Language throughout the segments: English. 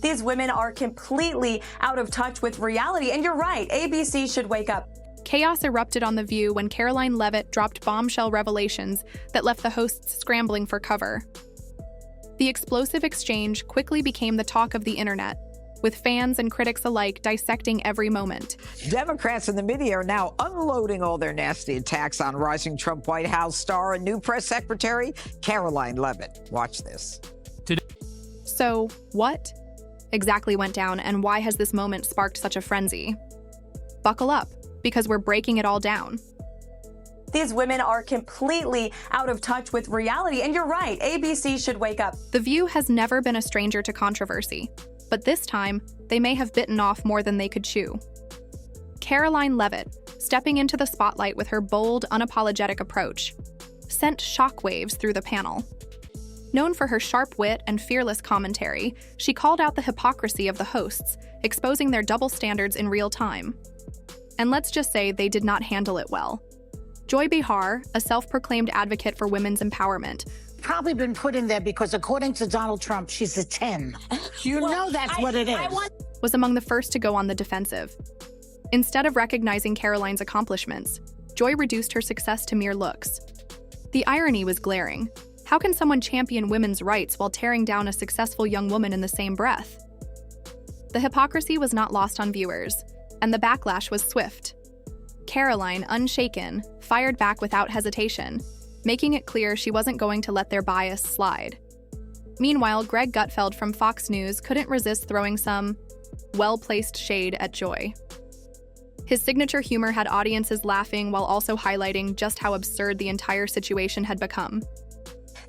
These women are completely out of touch with reality. And you're right, ABC should wake up. Chaos erupted on The View when Karoline Leavitt dropped bombshell revelations that left the hosts scrambling for cover. The explosive exchange quickly became the talk of the internet, with fans and critics alike dissecting every moment. Democrats in the media are now unloading all their nasty attacks on rising Trump White House star and new press secretary, Karoline Leavitt. Watch this. So, what exactly went down, and why has this moment sparked such a frenzy? Buckle up, because we're breaking it all down. These women are completely out of touch with reality. And you're right, ABC should wake up. The View has never been a stranger to controversy, but this time, they may have bitten off more than they could chew. Karoline Leavitt, stepping into the spotlight with her bold, unapologetic approach, sent shockwaves through the panel. Known for her sharp wit and fearless commentary, she called out the hypocrisy of the hosts, exposing their double standards in real time. And let's just say they did not handle it well. Joy Behar, a self-proclaimed advocate for women's empowerment, probably been put in there because according to Donald Trump, she's a 10. You know that's what it is. Was among the first to go on the defensive. Instead of recognizing Karoline's accomplishments, Joy reduced her success to mere looks. The irony was glaring. How can someone champion women's rights while tearing down a successful young woman in the same breath? The hypocrisy was not lost on viewers, and the backlash was swift. Karoline, unshaken, fired back without hesitation, making it clear she wasn't going to let their bias slide. Meanwhile, Greg Gutfeld from Fox News couldn't resist throwing some well-placed shade at Joy. His signature humor had audiences laughing while also highlighting just how absurd the entire situation had become.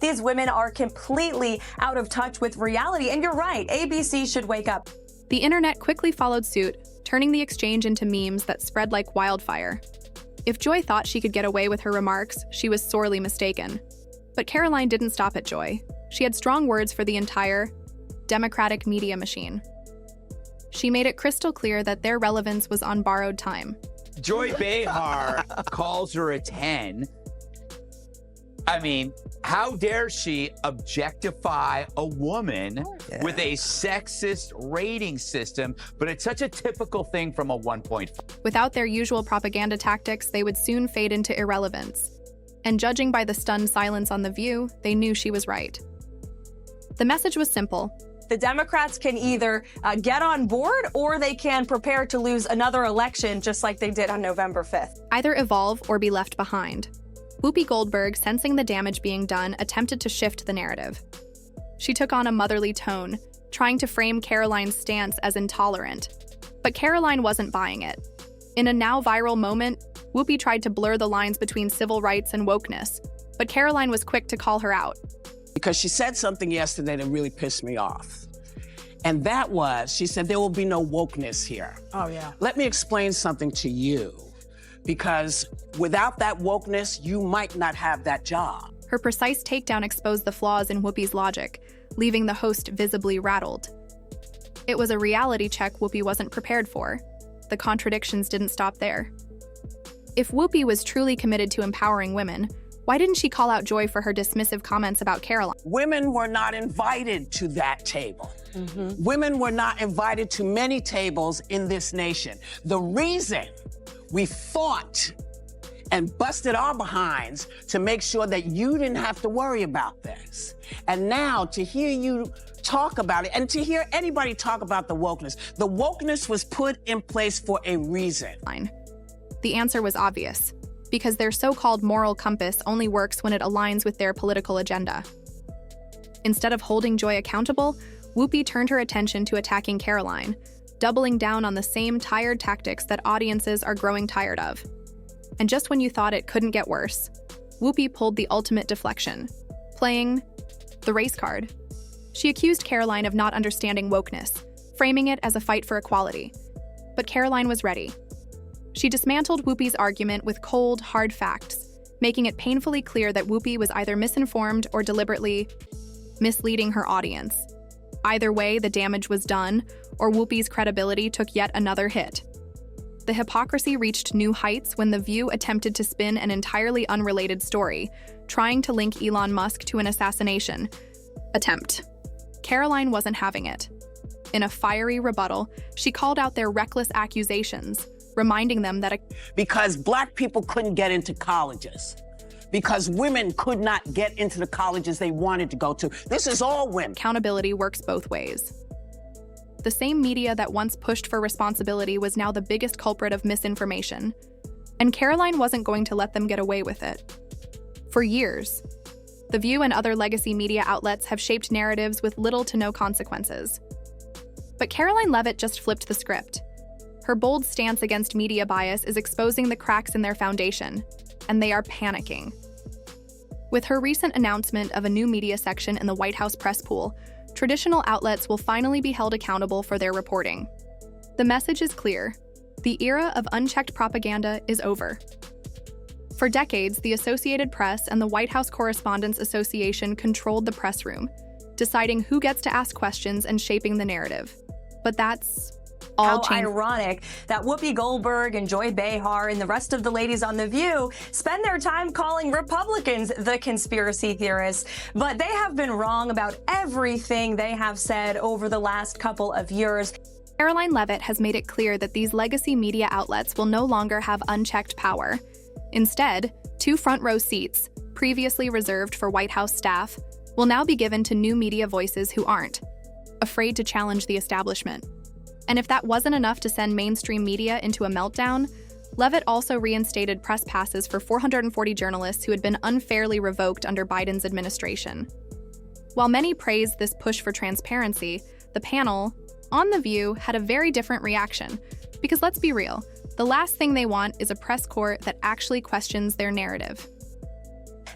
These women are completely out of touch with reality. And you're right, ABC should wake up. The internet quickly followed suit, turning the exchange into memes that spread like wildfire. If Joy thought she could get away with her remarks, she was sorely mistaken. But Karoline didn't stop at Joy. She had strong words for the entire Democratic media machine. She made it crystal clear that their relevance was on borrowed time. Joy Behar calls her a 10. I mean, how dare she objectify a woman with a sexist rating system, but it's such a typical thing from a 1.5. Without their usual propaganda tactics, they would soon fade into irrelevance. And judging by the stunned silence on The View, they knew she was right. The message was simple. The Democrats can either get on board or they can prepare to lose another election just like they did on November 5th. Either evolve or be left behind. Whoopi Goldberg, sensing the damage being done, attempted to shift the narrative. She took on a motherly tone, trying to frame Karoline's stance as intolerant. But Karoline wasn't buying it. In a now viral moment, Whoopi tried to blur the lines between civil rights and wokeness, but Karoline was quick to call her out. Because she said something yesterday that really pissed me off. And that was, she said, there will be no wokeness here. Oh, yeah. Let me explain something to you. Because without that wokeness, you might not have that job. Her precise takedown exposed the flaws in Whoopi's logic, leaving the host visibly rattled. It was a reality check Whoopi wasn't prepared for. The contradictions didn't stop there. If Whoopi was truly committed to empowering women, why didn't she call out Joy for her dismissive comments about Karoline? Women were not invited to that table. Women were not invited to many tables in this nation. The reason we fought and busted our behinds to make sure that you didn't have to worry about this. And now to hear you talk about it and to hear anybody talk about the wokeness was put in place for a reason. The answer was obvious, because their so-called moral compass only works when it aligns with their political agenda. Instead of holding Joy accountable, Whoopi turned her attention to attacking Karoline, doubling down on the same tired tactics that audiences are growing tired of. And just when you thought it couldn't get worse, Whoopi pulled the ultimate deflection, playing the race card. She accused Karoline of not understanding wokeness, framing it as a fight for equality. But Karoline was ready. She dismantled Whoopi's argument with cold, hard facts, making it painfully clear that Whoopi was either misinformed or deliberately misleading her audience. Either way, the damage was done, or Whoopi's credibility took yet another hit. The hypocrisy reached new heights when The View attempted to spin an entirely unrelated story, trying to link Elon Musk to an assassination attempt. Karoline wasn't having it. In a fiery rebuttal, she called out their reckless accusations, reminding them that Because black people couldn't get into colleges. Because women could not get into the colleges they wanted to go to. This is all women. accountability works both ways. The same media that once pushed for responsibility was now the biggest culprit of misinformation, and Karoline wasn't going to let them get away with it. For years, The View and other legacy media outlets have shaped narratives with little to no consequences. But Karoline Leavitt just flipped the script. Her bold stance against media bias is exposing the cracks in their foundation, and they are panicking. With her recent announcement of a new media section in the White House press pool, traditional outlets will finally be held accountable for their reporting. The message is clear. The era of unchecked propaganda is over. For decades, the Associated Press and the White House Correspondents Association controlled the press room, deciding who gets to ask questions and shaping the narrative. But that's all How ironic that Whoopi Goldberg and Joy Behar and the rest of the ladies on The View spend their time calling Republicans the conspiracy theorists, but they have been wrong about everything they have said over the last couple of years. Karoline Leavitt has made it clear that these legacy media outlets will no longer have unchecked power. Instead, 2 front-row seats, previously reserved for White House staff, will now be given to new media voices who aren't afraid to challenge the establishment. And if that wasn't enough to send mainstream media into a meltdown, Leavitt also reinstated press passes for 440 journalists who had been unfairly revoked under Biden's administration. While many praised this push for transparency, the panel, on The View, had a very different reaction. Because let's be real, the last thing they want is a press corps that actually questions their narrative.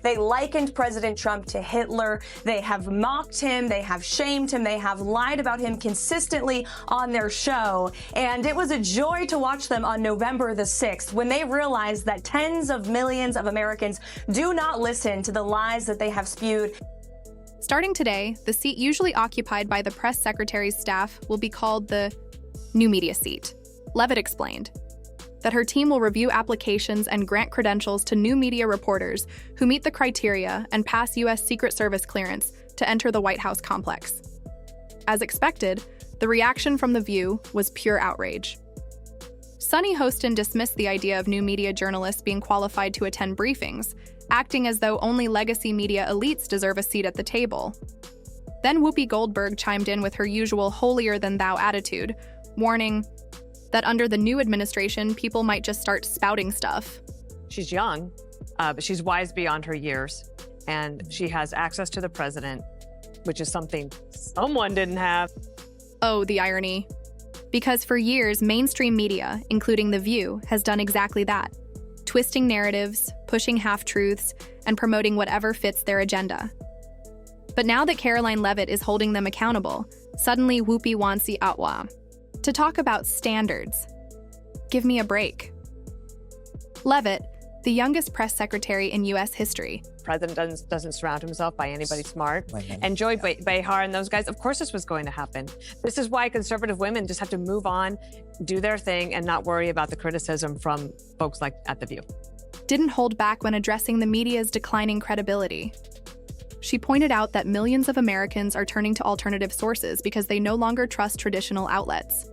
They likened President Trump to Hitler. They have mocked him. They have shamed him. They have lied about him consistently on their show. And it was a joy to watch them on November the 6th when they realized that tens of millions of Americans do not listen to the lies that they have spewed. Starting today, the seat usually occupied by the press secretary's staff will be called the new media seat. Leavitt explained that her team will review applications and grant credentials to new media reporters who meet the criteria and pass U.S. Secret Service clearance to enter the White House complex. As expected, the reaction from The View was pure outrage. Sunny Hostin dismissed the idea of new media journalists being qualified to attend briefings, acting as though only legacy media elites deserve a seat at the table. Then Whoopi Goldberg chimed in with her usual holier-than-thou attitude, warning that under the new administration, people might just start spouting stuff. She's young, but she's wise beyond her years, and she has access to the president, which is something someone didn't have. Oh, the irony. Because for years, mainstream media, including The View, has done exactly that, twisting narratives, pushing half-truths, and promoting whatever fits their agenda. But now that Karoline Leavitt is holding them accountable, suddenly Whoopi wants the outwa to talk about standards. Give me a break. Leavitt, the youngest press secretary in U.S. history. President doesn't surround himself by anybody smart. And Joy Behar and those guys, of course this was going to happen. This is why conservative women just have to move on, do their thing, and not worry about the criticism from folks like at The View. Didn't hold back when addressing the media's declining credibility. She pointed out that millions of Americans are turning to alternative sources because they no longer trust traditional outlets.